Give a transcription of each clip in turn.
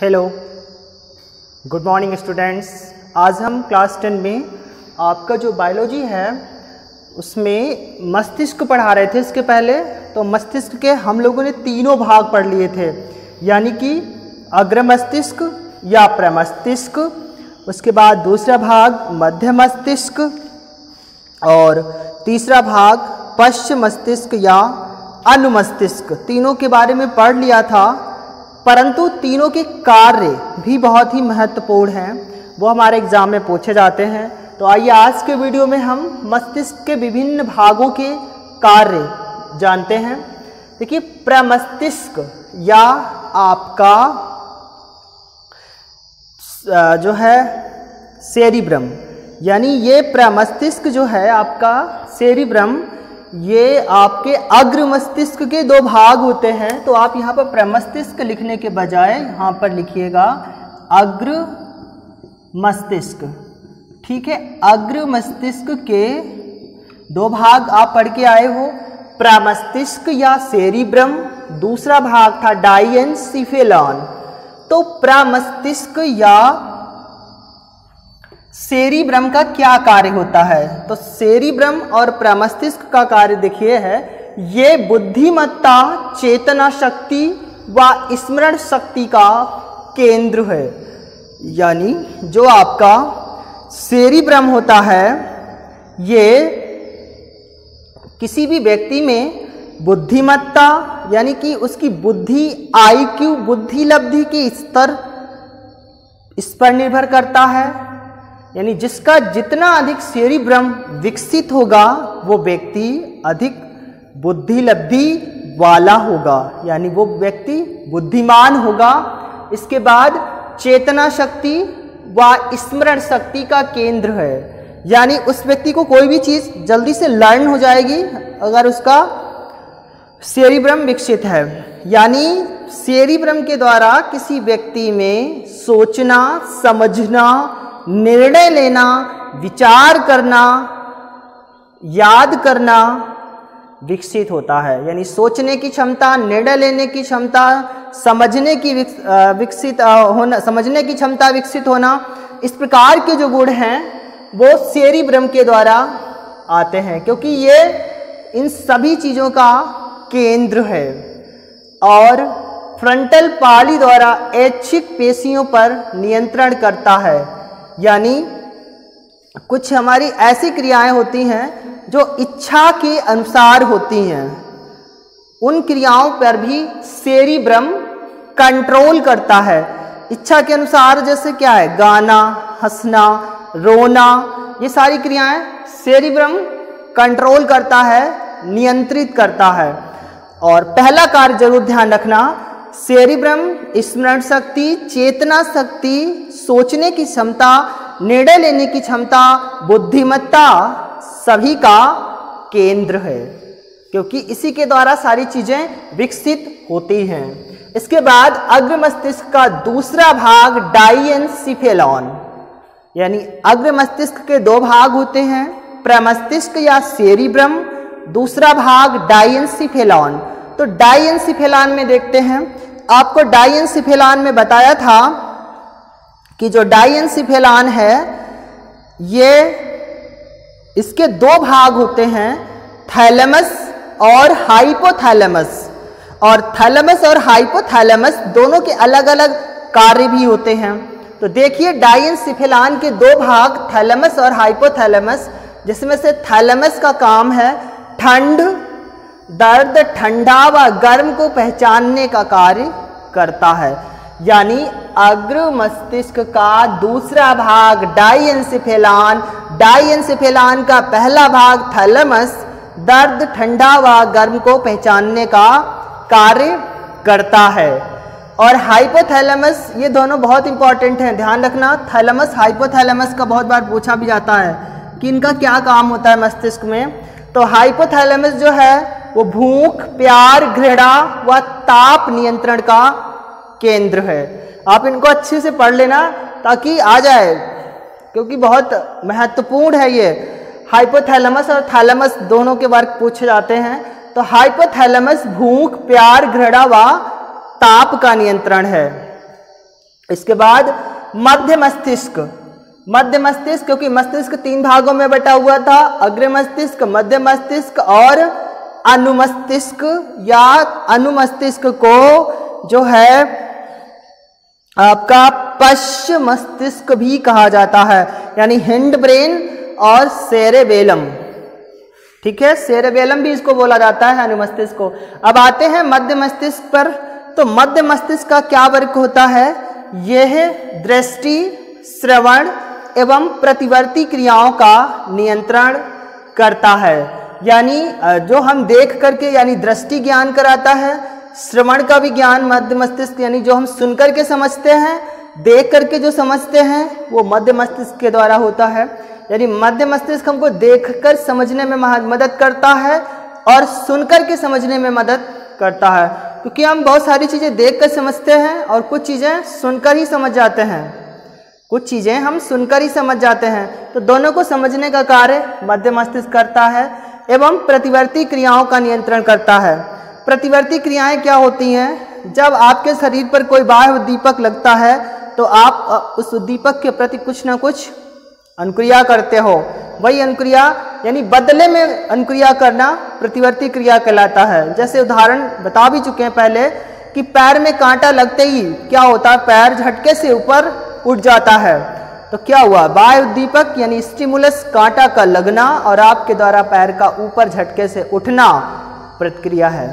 Hello, good morning students. आज हम class 10 में आपका जो बायोलॉजी है उसमें मस्तिष्क पढ़ा रहे थे। इसके पहले तो मस्तिष्क के हम लोगों ने तीनों भाग पढ़ लिए थे, यानी कि अग्र मस्तिष्क या प्रमस्तिष्क, उसके बाद दूसरा भाग मध्य मस्तिष्क और तीसरा भाग पश्च मस्तिष्क या अनुमस्तिष्क। तीनों के बारे में पढ़ लिया था, परंतु तीनों के कार्य भी बहुत ही महत्वपूर्ण हैं, वो हमारे एग्जाम में पूछे जाते हैं। तो आइए आज के वीडियो में हम मस्तिष्क के विभिन्न भागों के कार्य जानते हैं। देखिए, प्रमस्तिष्क या आपका जो है सेरिब्रम, यानी ये प्रमस्तिष्क जो है आपका सेरिब्रम, ये आपके अग्र मस्तिष्क के दो भाग होते हैं। तो आप यहाँ पर प्रमस्तिष्क लिखने के बजाय यहाँ पर लिखिएगा अग्र मस्तिष्क। ठीक है, अग्र मस्तिष्क के दो भाग आप पढ़ के आए हो, प्रमस्तिष्क या सेरिब्रम, दूसरा भाग था डाइएनसीफेलॉन। तो प्रमस्तिष्क या सेरिब्रम का क्या कार्य होता है? तो सेरिब्रम और प्रमस्तिष्क का कार्य देखिए है, ये बुद्धिमत्ता, चेतना शक्ति व स्मरण शक्ति का केंद्र है। यानी जो आपका सेरिब्रम होता है, ये किसी भी व्यक्ति में बुद्धिमत्ता यानी कि उसकी बुद्धि, IQ, बुद्धि लब्धि के स्तर, इस पर निर्भर करता है। यानी जिसका जितना अधिक सेरिब्रम विकसित होगा वो व्यक्ति अधिक बुद्धि लब्धि वाला होगा, यानी वो व्यक्ति बुद्धिमान होगा। इसके बाद चेतना शक्ति व स्मरण शक्ति का केंद्र है, यानी उस व्यक्ति को कोई भी चीज़ जल्दी से लर्न हो जाएगी अगर उसका सेरिब्रम विकसित है। यानी सेरिब्रम के द्वारा किसी व्यक्ति में सोचना, समझना, निर्णय लेना, विचार करना, याद करना विकसित होता है। यानी सोचने की क्षमता, निर्णय लेने की क्षमता, समझने की क्षमता विकसित होना, इस प्रकार के जो गुण हैं वो सेरिब्रम के द्वारा आते हैं, क्योंकि ये इन सभी चीज़ों का केंद्र है। और फ्रंटल पाली द्वारा ऐच्छिक पेशियों पर नियंत्रण करता है। यानी कुछ हमारी ऐसी क्रियाएं होती हैं जो इच्छा के अनुसार होती हैं, उन क्रियाओं पर भी सेरिब्रम कंट्रोल करता है। इच्छा के अनुसार जैसे क्या है, गाना, हंसना, रोना, ये सारी क्रियाएं सेरिब्रम कंट्रोल करता है, नियंत्रित करता है। और पहला कार्य जरूर ध्यान रखना, सेरिब्रम स्मरण शक्ति, चेतना शक्ति, सोचने की क्षमता, निर्णय लेने की क्षमता, बुद्धिमत्ता सभी का केंद्र है, क्योंकि इसी के द्वारा सारी चीजें विकसित होती हैं। इसके बाद अग्र मस्तिष्क का दूसरा भाग डाइएनसीफेलॉन, यानी अग्र मस्तिष्क के दो भाग होते हैं, प्रमस्तिष्क या सेरिब्रम, दूसरा भाग डाइएनसीफेलॉन। तो डाइएनसीफेलॉन में देखते हैं, आपको डाइएनसीफेलॉन में बताया था कि जो डाइएनसीफेलॉन है ये इसके दो भाग होते हैं, थैलेमस और हाइपोथैलेमस। और थैलेमस और हाइपोथैलेमस दोनों के अलग अलग कार्य भी होते हैं। तो देखिए, डाइएनसीफेलॉन के दो भाग थैलेमस और हाइपोथैलेमस, जिसमें से थैलेमस का काम है ठंड, दर्द, ठंडा व गर्म को पहचानने का कार्य करता है। यानी अग्र मस्तिष्क का दूसरा भाग डाइएनसीफेलॉन, डाइएनसीफेलॉन का पहला भाग थैलेमस दर्द, ठंडा व गर्म को पहचानने का कार्य करता है। और हाइपोथैलेमस, ये दोनों बहुत इंपॉर्टेंट हैं, ध्यान रखना। थैलेमस, हाइपोथैलेमस का बहुत बार पूछा भी जाता है कि इनका क्या काम होता है मस्तिष्क में। तो हाइपोथैलेमस जो है वो भूख, प्यार, घृणा व ताप नियंत्रण का केंद्र है। आप इनको अच्छे से पढ़ लेना ताकि आ जाए, क्योंकि बहुत महत्वपूर्ण है ये। हाइपोथैलेमस और थैलेमस दोनों के वर्ग पूछे जाते हैं। तो हाइपोथैलेमस भूख, प्यार, घृणा व ताप का नियंत्रण है। इसके बाद मध्य मस्तिष्क। मध्य मस्तिष्क, क्योंकि मस्तिष्क 3 भागों में बटा हुआ था, अग्र मस्तिष्क, मध्य मस्तिष्क और अनुमस्तिष्क, या अनुमस्तिष्क को जो है आपका पश्च मस्तिष्क भी कहा जाता है, यानी हिंड ब्रेन और सेरेबेलम। ठीक है, सेरेबेलम भी इसको बोला जाता है, अनुमस्तिष्क को। अब आते हैं मध्य मस्तिष्क पर। तो मध्य मस्तिष्क का क्या वर्क होता है? यह दृष्टि, श्रवण एवं प्रतिवर्ती क्रियाओं का नियंत्रण करता है। यानी जो हम देख करके, यानी दृष्टि ज्ञान कराता है, श्रवण का भी ज्ञान मध्य मस्तिष्क, यानी जो हम सुन करके समझते हैं, देख करके जो समझते हैं, वो मध्य मस्तिष्क के द्वारा होता है। यानी मध्य मस्तिष्क हमको देखकर समझने में मदद करता है और सुनकर के समझने में मदद करता है, क्योंकि हम बहुत सारी चीज़ें देखकर समझते हैं और कुछ चीज़ें सुनकर ही समझ जाते हैं। कुछ चीज़ें हम सुनकर ही समझ जाते हैं, तो दोनों को समझने का कार्य मध्य मस्तिष्क करता है एवं प्रतिवर्ती क्रियाओं का नियंत्रण करता है। प्रतिवर्ती क्रियाएं क्या होती हैं? जब आपके शरीर पर कोई बाह्य उद्दीपक लगता है तो आप उस उद्दीपक के प्रति कुछ ना कुछ अनुक्रिया करते हो। वही अनुक्रिया, यानी बदले में अनुक्रिया करना प्रतिवर्ती क्रिया कहलाता है। जैसे उदाहरण बता भी चुके हैं पहले कि पैर में कांटा लगते ही क्या होता है? पैर झटके से ऊपर उठ जाता है। तो क्या हुआ? बाह्य उद्दीपक यानी स्टिमुलस, कांटा का लगना और आपके द्वारा पैर का ऊपर झटके से उठना प्रतिक्रिया है।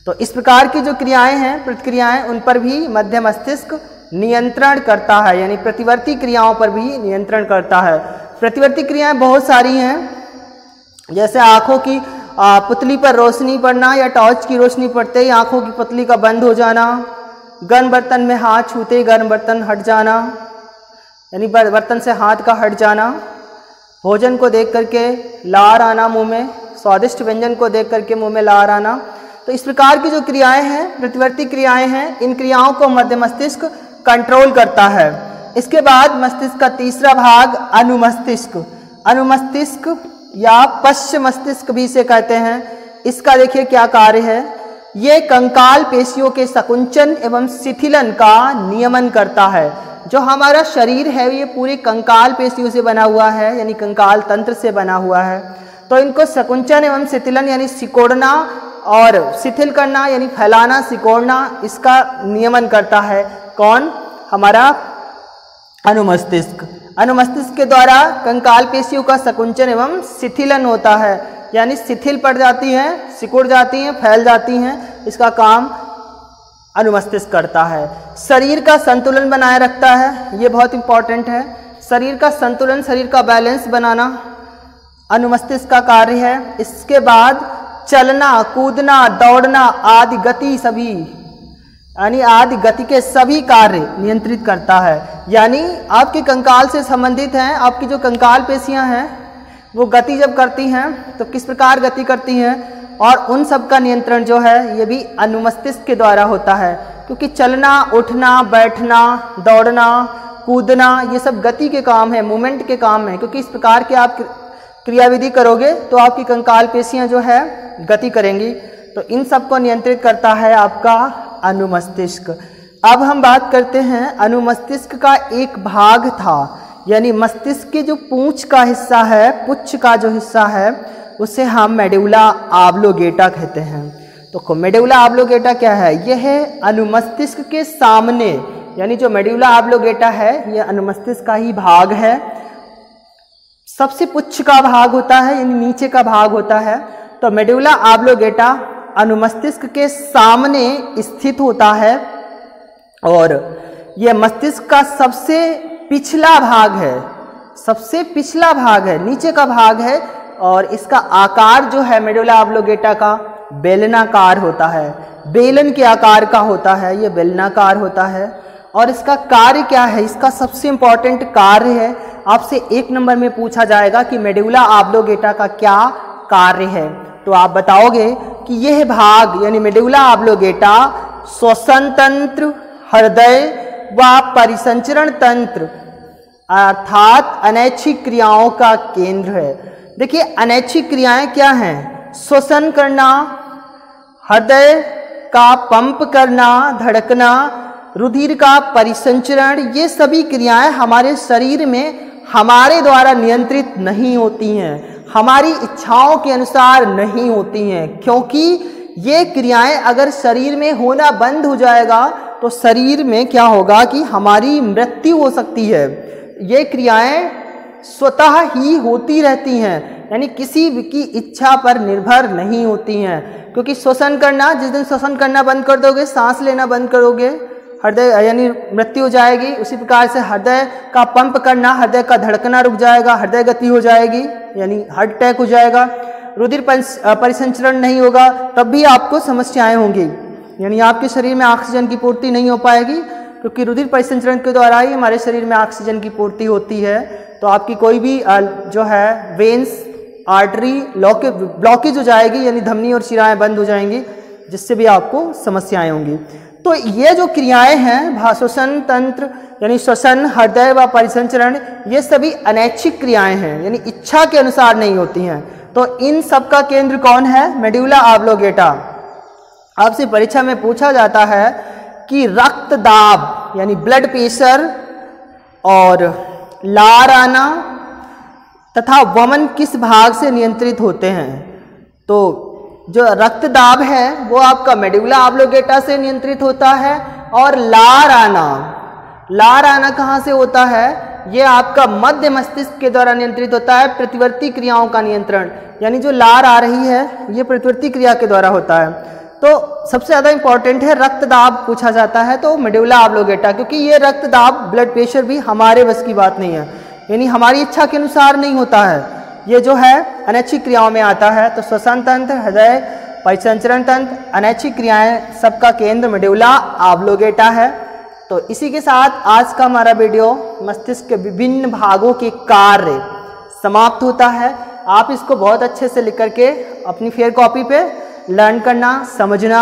तो इस प्रकार की जो क्रियाएं हैं, प्रतिक्रियाएं, उन पर भी मध्य मस्तिष्क नियंत्रण करता है, यानी प्रतिवर्ती क्रियाओं पर भी नियंत्रण करता है। प्रतिवर्ती क्रियाएं बहुत सारी हैं, जैसे आंखों की पुतली पर रोशनी पड़ना या टॉर्च की रोशनी पड़ते ही आंखों की पुतली का बंद हो जाना, गर्म बर्तन में हाथ छूते ही गर्म बर्तन हट जाना, यानी बर्तन से हाथ का हट जाना, भोजन को देख करके लार आना मुंह में, स्वादिष्ट व्यंजन को देख करके मुंह में लार आना। तो इस प्रकार की जो क्रियाएं हैं, प्रतिवर्ती क्रियाएं हैं, इन क्रियाओं को मध्य मस्तिष्क कंट्रोल करता है। इसके बाद मस्तिष्क का तीसरा भाग अनुमस्तिष्क। अनुमस्तिष्क या पश्च मस्तिष्क भी इसे कहते हैं। इसका देखिए क्या कार्य है। ये कंकाल पेशियों के संकुचन एवं शिथिलन का नियमन करता है। जो हमारा शरीर है ये पूरे कंकाल पेशियों से बना हुआ है, यानी कंकाल तंत्र से बना हुआ है। तो इनको संकुचन एवं शिथिलन यानी सिकोड़ना और शिथिल करना यानी फैलाना, सिकोड़ना, इसका नियमन करता है कौन? हमारा अनुमस्तिष्क। अनुमस्तिष्क के द्वारा कंकाल पेशियों का संकुचन एवं शिथिलन होता है, यानी शिथिल पड़ जाती हैं, सिकुड़ जाती हैं, फैल जाती हैं। इसका काम अनुमस्तिष्क करता है। शरीर का संतुलन बनाए रखता है, ये बहुत इंपॉर्टेंट है। शरीर का संतुलन, शरीर का बैलेंस बनाना अनुमस्तिष्क का कार्य है। इसके बाद चलना, कूदना, दौड़ना आदि गति, सभी यानी आदि गति के सभी कार्य नियंत्रित करता है। यानी आपके कंकाल से संबंधित हैं, आपकी जो कंकाल पेशियां हैं वो गति जब करती हैं तो किस प्रकार गति करती हैं, और उन सब का नियंत्रण जो है ये भी अनुमस्तिष्क के द्वारा होता है। क्योंकि चलना, उठना, बैठना, दौड़ना, कूदना ये सब गति के काम है, मूवमेंट के काम है। क्योंकि इस प्रकार के आप क्रियाविधि करोगे तो आपकी कंकाल पेशियां जो है गति करेंगी। तो इन सब को नियंत्रित करता है आपका अनुमस्तिष्क। अब हम बात करते हैं अनुमस्तिष्क का एक भाग था, यानी मस्तिष्क के जो पूंछ का हिस्सा है, पुच्छ का जो हिस्सा है, उसे हम मेडुला ऑब्लोगेटा कहते हैं। तो मेडुला ऑब्लोगेटा क्या है? यह है अनुमस्तिष्क के सामने, यानी जो मेडुला ऑब्लोगेटा है यह अनुमस्तिष्क का ही भाग है। सबसे पुच्छ का भाग होता है, यानी नीचे का भाग होता है। तो मेडुला ऑब्लोगेटा अनुमस्तिष्क के सामने स्थित होता है और यह मस्तिष्क का सबसे पिछला भाग है, सबसे पिछला भाग है, नीचे का भाग है। और इसका आकार जो है मेडुला ऑब्लोगेटा का बेलनाकार होता है, बेलन के आकार का होता है, ये बेलनाकार होता है। और इसका कार्य क्या है? इसका सबसे इंपॉर्टेंट कार्य है, आपसे 1 नंबर में पूछा जाएगा कि मेडुला ऑब्लोगेटा का क्या कार्य है, तो आप बताओगे कि यह भाग यानी मेडुला ऑब्लोगेटा श्वसन तंत्र, हृदय व परिसंचरण तंत्र अर्थात अनैच्छिक क्रियाओं का केंद्र है। देखिए अनैच्छिक क्रियाएं क्या हैं? श्वसन करना, हृदय का पंप करना, धड़कना, रुधिर का परिसंचरण, ये सभी क्रियाएं हमारे शरीर में हमारे द्वारा नियंत्रित नहीं होती हैं, हमारी इच्छाओं के अनुसार नहीं होती हैं, क्योंकि ये क्रियाएं अगर शरीर में होना बंद हो जाएगा तो शरीर में क्या होगा कि हमारी मृत्यु हो सकती है। ये क्रियाएं स्वतः ही होती रहती हैं, यानी किसी की इच्छा पर निर्भर नहीं होती हैं, क्योंकि श्वसन करना, जिस दिन श्वसन करना बंद कर दोगे, सांस लेना बंद करोगे, हृदय यानी मृत्यु हो जाएगी। उसी प्रकार से हृदय का पंप करना, हृदय का धड़कना रुक जाएगा, हृदय गति हो जाएगी, यानी हार्ट अटैक हो जाएगा। रुधिर परिसंचरण नहीं होगा, तब भी आपको समस्याएं होंगी, यानी आपके शरीर में ऑक्सीजन की पूर्ति नहीं हो पाएगी, क्योंकि रुधिर परिसंचरण के द्वारा ही हमारे शरीर में ऑक्सीजन की पूर्ति होती है। तो आपकी कोई भी जो है वेन्स, आर्टरी ब्लॉकेज हो जाएगी, यानी धमनी और शिराएं बंद हो जाएंगी, जिससे भी आपको समस्याएं होंगी। तो ये जो क्रियाएं हैं, श्वसन तंत्र यानी श्वसन, हृदय व परिसंचरण, ये सभी अनैच्छिक क्रियाएं हैं, यानी इच्छा के अनुसार नहीं होती हैं। तो इन सब का केंद्र कौन है? मेडुला ऑब्लोगेटा। आपसे परीक्षा में पूछा जाता है कि रक्त दाब यानी ब्लड प्रेशर और लार आना तथा वमन किस भाग से नियंत्रित होते हैं? तो जो रक्त दाब है वो आपका मेडुला ऑब्लोगेटा से नियंत्रित होता है, और लार आना कहाँ से होता है? ये आपका मध्य मस्तिष्क के द्वारा नियंत्रित होता है। प्रतिवर्ती क्रियाओं का नियंत्रण, यानी जो लार आ रही है ये प्रतिवर्ती क्रिया के द्वारा होता है। तो सबसे ज़्यादा इंपॉर्टेंट है रक्त दाब पूछा जाता है तो मेडुला ऑब्लोगेटा, क्योंकि ये रक्त दाब, ब्लड प्रेशर भी हमारे बस की बात नहीं है, यानी हमारी इच्छा के अनुसार नहीं होता है, ये जो है अनैच्छिक क्रियाओं में आता है। तो श्वसन तंत्र, हृदय, परिसंचरण तंत्र, अनैच्छिक क्रियाएं, सबका केंद्र मेडुला ऑब्लोगेटा है। तो इसी के साथ आज का हमारा वीडियो मस्तिष्क के विभिन्न भागों के कार्य समाप्त होता है। आप इसको बहुत अच्छे से लिख करके अपनी फेयर कॉपी पे लर्न करना, समझना,